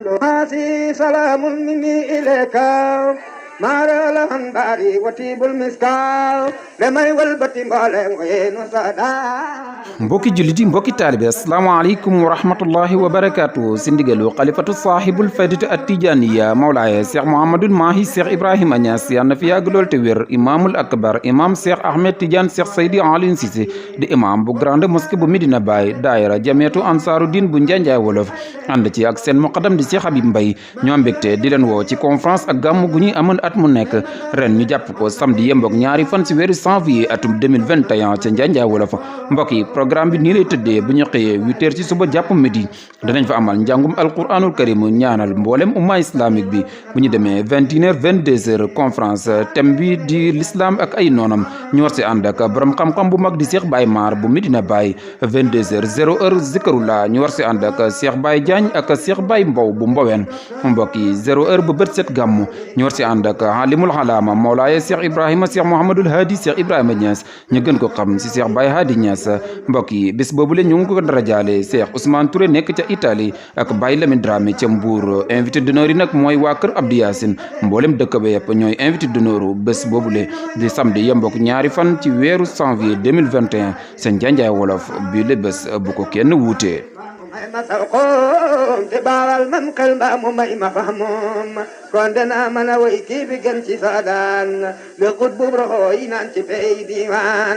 ماسي سلام مني إليك ما رلهم باري وتيب المسكال لما يولبتي مالهم وين وسادا mbokki juliti mbokki taalibe asalaamaaleykum wa rahmatullahi wa barakaatu si ndigalu xalifatu saahibul faydati attijaniya mawlaaye cheikh mouhamadul maahi cheikh ibrahima Niass yal na fi yàgg lool te wér imaamul akbar imam cheikh ahmed tidiane cheikh seydi Alioune Cissé di imam bu grande mosquée bu Medina Baye daayira jameetu ansaaru din bu njanjaay wolof ànd ci ak seen muqaddam di cheikh Habib Mbaye ñoo mbégte di leen woo ci conférence ak gàmm gu ñuy amal at mu nekk ren ñu jàpp ko samedi yemboog ñaari fan si weeru janvier atum 2021 ca njanjaay wolof mbokk yi programme bi nii lay tëddee bu ñu xëyee 8h ci suba jàpp midi danañ fa amal njàngum alquranul karim ñaanal mboolem umma islamique bi bu ñu demee 21h 22h conférence thème bi di l'islam ak ay noonam ñu war si ànd ak borom xam-xam bu mag di Cheikh Baye Mar bu Medina Baye 22h 0h zikrullah ñu war si ànd ak Cheikh Baye Diagne ak Cheikh Baye Mbow bu Mboween mbokk yi 0h ba bët set gàmmu ñu war si ànd ak alimul halama mawlaaye Cheikh Ibrahima Cheikh Mouhamadul Hadi Cheikh Ibrahima Niass ñu gën ko xam si Cheikh Baye Hadi Niass mbokk yi bés boobu le ñu ngi ko dara jaale Cheikh Ousmane Touré nekk ca Italie ak Baye Lamine Dramé ca Mbour invité d'honneur yi nag mooy waa kër Abdou Yassine mboolem dëkk ba yëpp ñooy invité d'honneur bés boobu le di samedi yembook ñaari fan ci weeru janvier 2021 seen janjaay wolof bii le bés bu ko kenn wuutee di baaral man xel mbaa mu may ma fahmoom kon dana mën a way kii bi gën ci saadaan li xut bu roxoo yi naan ci pey diiwaan